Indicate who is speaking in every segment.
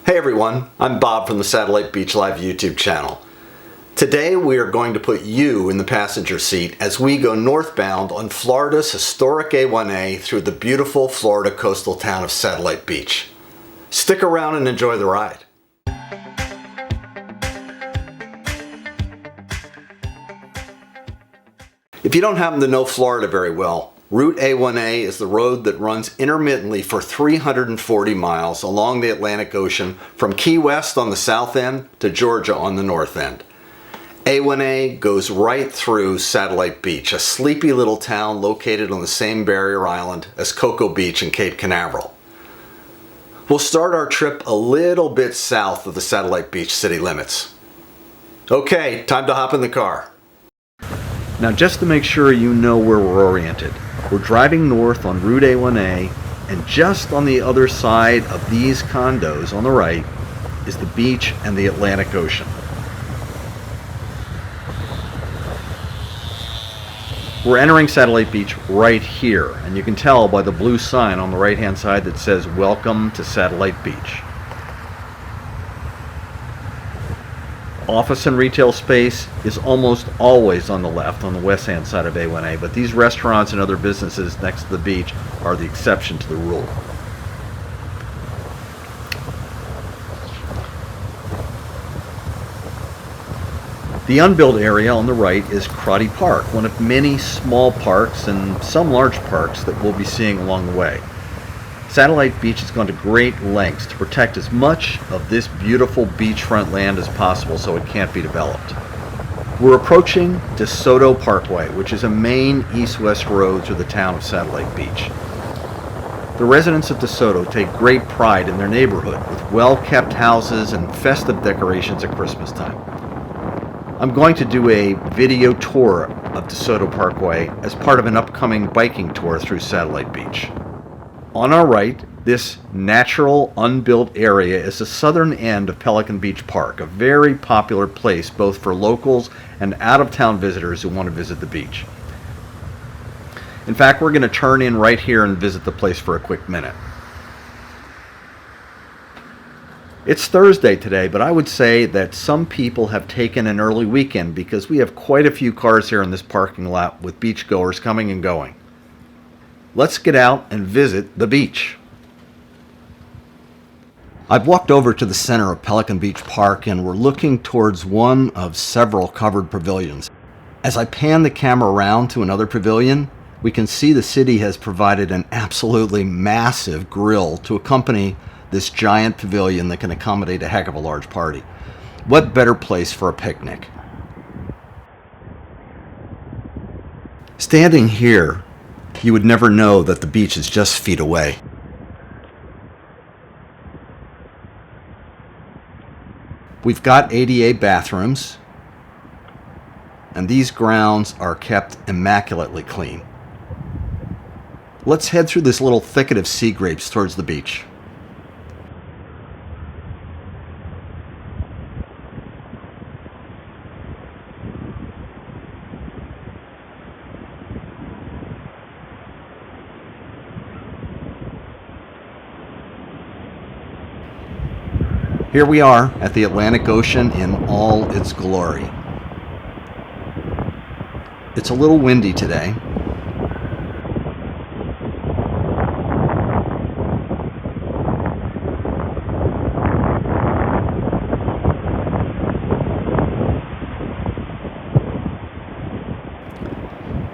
Speaker 1: Hey everyone, I'm Bob from the Satellite Beach Live YouTube channel. Today we are going to put you in the passenger seat as we go northbound on Florida's historic A1A through the beautiful Florida coastal town of Satellite Beach. Stick around and enjoy the ride. If you don't happen to know Florida very well, Route A1A is the road that runs intermittently for 340 miles along the Atlantic Ocean from Key West on the south end to Georgia on the north end. A1A goes right through Satellite Beach, a sleepy little town located on the same barrier island as Cocoa Beach and Cape Canaveral. We'll start our trip a little bit south of the Satellite Beach city limits. Okay, time to hop in the car. Now, just to make sure you know where we're oriented, we're driving north on Route A1A, and just on the other side of these condos on the right is the beach and the Atlantic Ocean. We're entering Satellite Beach right here, and you can tell by the blue sign on the right-hand side that says "Welcome to Satellite Beach." Office and retail space is almost always on the left, on the west-hand side of A1A, but these restaurants and other businesses next to the beach are the exception to the rule. The unbuilt area on the right is Crotty Park, one of many small parks and some large parks that we'll be seeing along the way. Satellite Beach has gone to great lengths to protect as much of this beautiful beachfront land as possible so it can't be developed. We're approaching DeSoto Parkway, which is a main east-west road through the town of Satellite Beach. The residents of DeSoto take great pride in their neighborhood with well-kept houses and festive decorations at Christmas time. I'm going to do a video tour of DeSoto Parkway as part of an upcoming biking tour through Satellite Beach. On our right, this natural, unbuilt area is the southern end of Pelican Beach Park, a very popular place both for locals and out-of-town visitors who want to visit the beach. In fact, we're going to turn in right here and visit the place for a quick minute. It's Thursday today, but I would say that some people have taken an early weekend because we have quite a few cars here in this parking lot with beachgoers coming and going. Let's get out and visit the beach. I've walked over to the center of Pelican Beach Park and we're looking towards one of several covered pavilions. As I pan the camera around to another pavilion, we can see the city has provided an absolutely massive grill to accompany this giant pavilion that can accommodate a heck of a large party. What better place for a picnic? Standing here, you would never know that the beach is just feet away. We've got ADA bathrooms, and these grounds are kept immaculately clean. Let's head through this little thicket of sea grapes towards the beach. Here we are at the Atlantic Ocean in all its glory. It's a little windy today.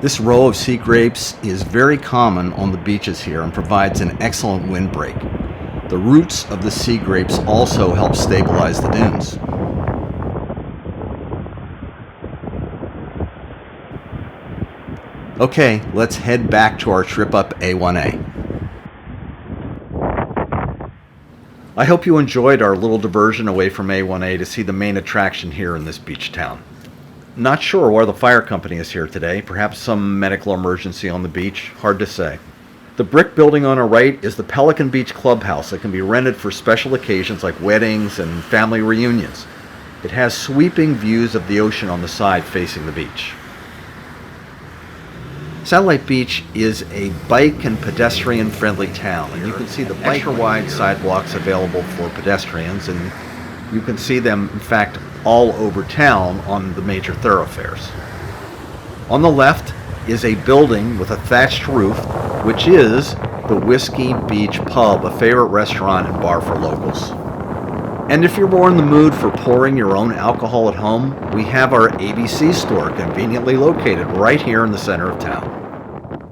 Speaker 1: This row of sea grapes is very common on the beaches here and provides an excellent windbreak. The roots of the sea grapes also help stabilize the dunes. Okay, let's head back to our trip up A1A. I hope you enjoyed our little diversion away from A1A to see the main attraction here in this beach town. Not sure why the fire company is here today, perhaps some medical emergency on the beach, hard to say. The brick building on our right is the Pelican Beach Clubhouse that can be rented for special occasions like weddings and family reunions. It has sweeping views of the ocean on the side facing the beach. Satellite Beach is a bike and pedestrian friendly town, and you can see the extra wide sidewalks available for pedestrians, and you can see them in fact all over town on the major thoroughfares. On the left is a building with a thatched roof, which is the Whiskey Beach Pub, a favorite restaurant and bar for locals. And if you're more in the mood for pouring your own alcohol at home, we have our ABC store conveniently located right here in the center of town.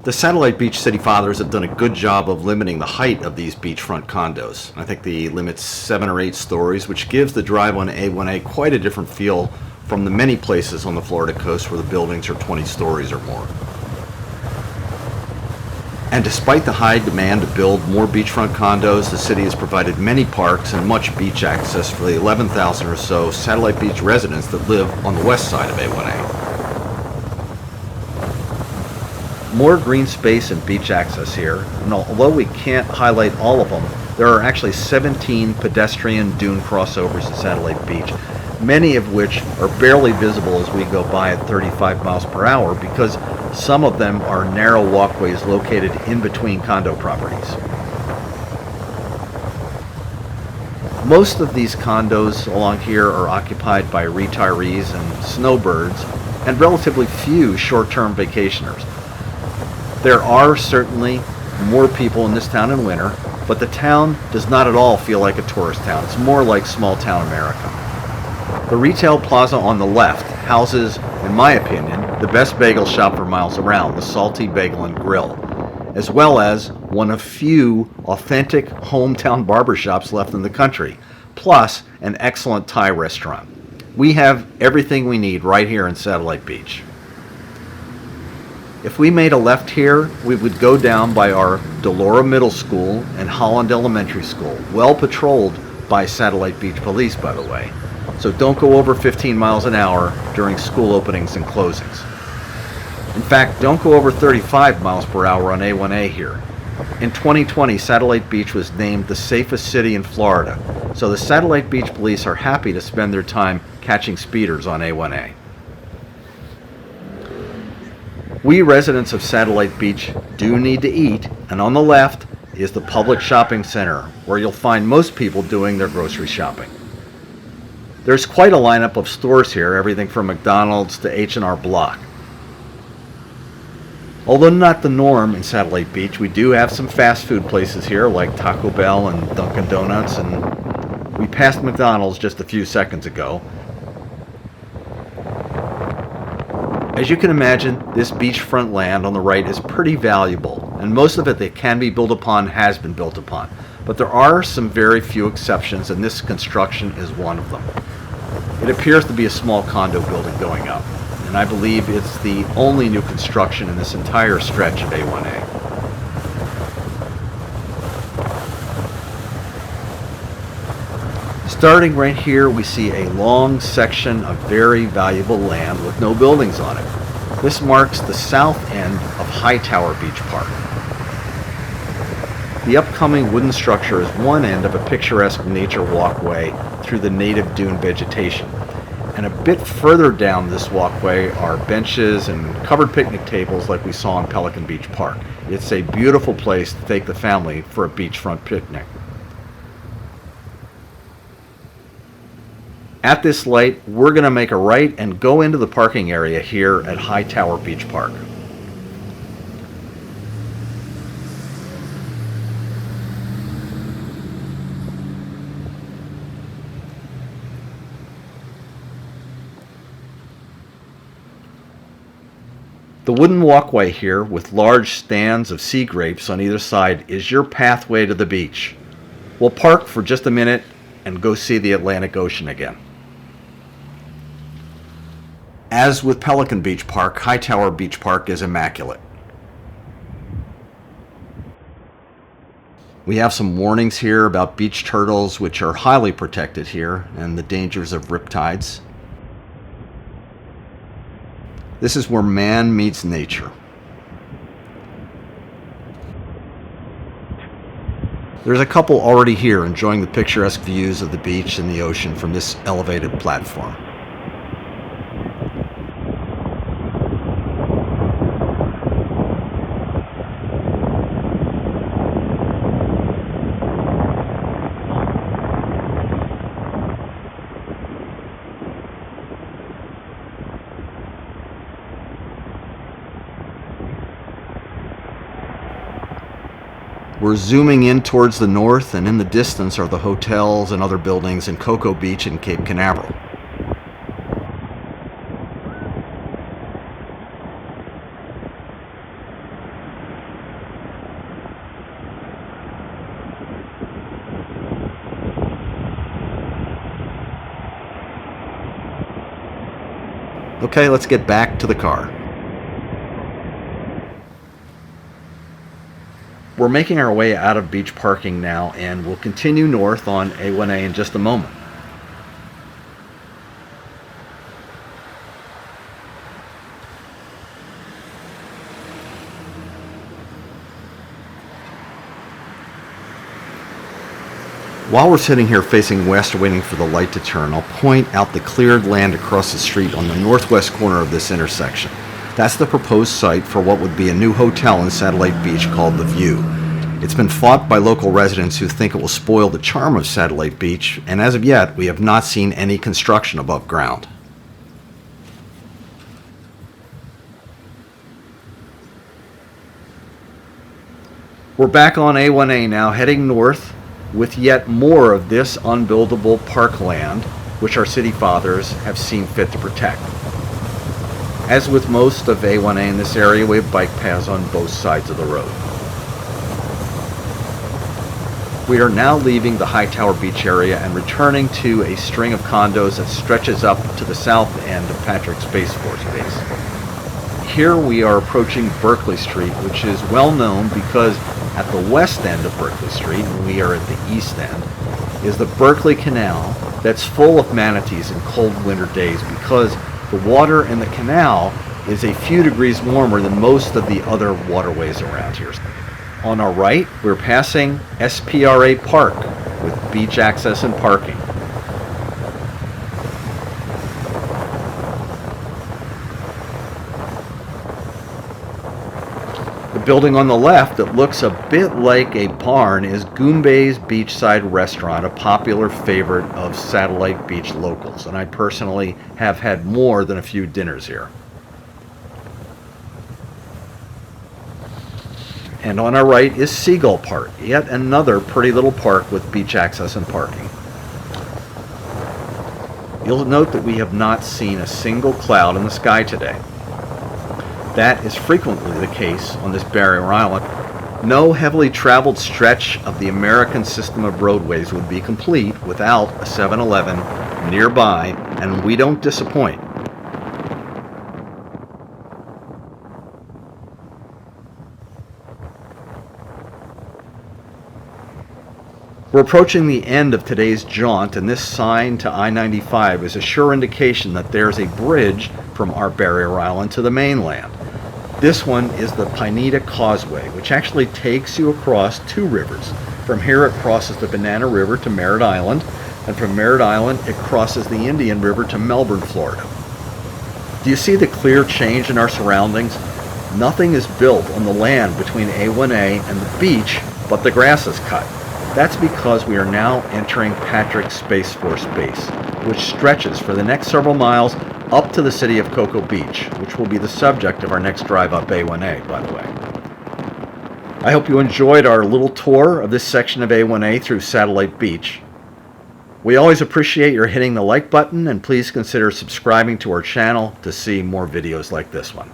Speaker 1: The Satellite Beach City Fathers have done a good job of limiting the height of these beachfront condos. I think the limit's 7 or 8 stories, which gives the drive on A1A quite a different feel from the many places on the Florida coast where the buildings are 20 stories or more. And despite the high demand to build more beachfront condos, the city has provided many parks and much beach access for the 11,000 or so Satellite Beach residents that live on the west side of A1A. More green space and beach access here, and although we can't highlight all of them, there are actually 17 pedestrian dune crossovers at Satellite Beach, many of which are barely visible as we go by at 35 miles per hour because some of them are narrow walkways located in between condo properties. Most of these condos along here are occupied by retirees and snowbirds and relatively few short-term vacationers. There are certainly more people in this town in winter, but the town does not at all feel like a tourist town. It's more like small town America. The retail plaza on the left houses, in my opinion, the best bagel shop for miles around, the Salty Bagel and Grill, as well as one of few authentic hometown barbershops left in the country, plus an excellent Thai restaurant. We have everything we need right here in Satellite Beach. If we made a left here, we would go down by our Delora Middle School and Holland Elementary School, well patrolled by Satellite Beach Police, by the way. So don't go over 15 miles an hour during school openings and closings. In fact, don't go over 35 miles per hour on A1A here. In 2020, Satellite Beach was named the safest city in Florida, so the Satellite Beach Police are happy to spend their time catching speeders on A1A. We residents of Satellite Beach do need to eat, and on the left is the public shopping center, where you'll find most people doing their grocery shopping. There's quite a lineup of stores here, everything from McDonald's to H&R Block. Although not the norm in Satellite Beach, we do have some fast food places here like Taco Bell and Dunkin' Donuts, and we passed McDonald's just a few seconds ago. As you can imagine, this beachfront land on the right is pretty valuable, and most of it that can be built upon has been built upon. But there are some very few exceptions, and this construction is one of them. It appears to be a small condo building going up, and I believe it's the only new construction in this entire stretch of A1A. Starting right here, we see a long section of very valuable land with no buildings on it. This marks the south end of Hightower Beach Park. The upcoming wooden structure is one end of a picturesque nature walkway through the native dune vegetation. And a bit further down this walkway are benches and covered picnic tables like we saw in Pelican Beach Park. It's a beautiful place to take the family for a beachfront picnic. At this light, we're going to make a right and go into the parking area here at Hightower Beach Park. The wooden walkway here with large stands of sea grapes on either side is your pathway to the beach. We'll park for just a minute and go see the Atlantic Ocean again. As with Pelican Beach Park, Hightower Beach Park is immaculate. We have some warnings here about beach turtles, which are highly protected here, and the dangers of riptides. This is where man meets nature. There's a couple already here enjoying the picturesque views of the beach and the ocean from this elevated platform. We're zooming in towards the north, and in the distance are the hotels and other buildings in Cocoa Beach and Cape Canaveral. Okay, let's get back to the car. We're making our way out of beach parking now, and we'll continue north on A1A in just a moment. While we're sitting here facing west waiting for the light to turn, I'll point out the cleared land across the street on the northwest corner of this intersection. That's the proposed site for what would be a new hotel in Satellite Beach called The View. It's been fought by local residents who think it will spoil the charm of Satellite Beach, and as of yet, we have not seen any construction above ground. We're back on A1A now, heading north with yet more of this unbuildable parkland, which our city fathers have seen fit to protect. As with most of A1A in this area, we have bike paths on both sides of the road. We are now leaving the Hightower Beach area and returning to a string of condos that stretches up to the south end of Patrick Space Force Base. Here we are approaching Berkeley Street, which is well known because at the west end of Berkeley Street, and we are at the east end, is the Berkeley Canal that's full of manatees in cold winter days because the water in the canal is a few degrees warmer than most of the other waterways around here. On our right, we're passing SPRA Park with beach access and parking. The building on the left that looks a bit like a barn is Goombay's Beachside Restaurant, a popular favorite of Satellite Beach locals, and I personally have had more than a few dinners here. And on our right is Seagull Park, yet another pretty little park with beach access and parking. You'll note that we have not seen a single cloud in the sky today. That is frequently the case on this barrier island. No heavily traveled stretch of the American system of roadways would be complete without a 7-Eleven nearby, and we don't disappoint. We're approaching the end of today's jaunt, and this sign to I-95 is a sure indication that there's a bridge from our barrier island to the mainland. This one is the Pineda Causeway, which actually takes you across two rivers. From here it crosses the Banana River to Merritt Island, and from Merritt Island it crosses the Indian River to Melbourne, Florida. Do you see the clear change in our surroundings? Nothing is built on the land between A1A and the beach, but the grass is cut. That's because we are now entering Patrick Space Force Base, which stretches for the next several miles up to the city of Cocoa Beach, which will be the subject of our next drive up A1A, by the way. I hope you enjoyed our little tour of this section of A1A through Satellite Beach. We always appreciate your hitting the like button, and please consider subscribing to our channel to see more videos like this one.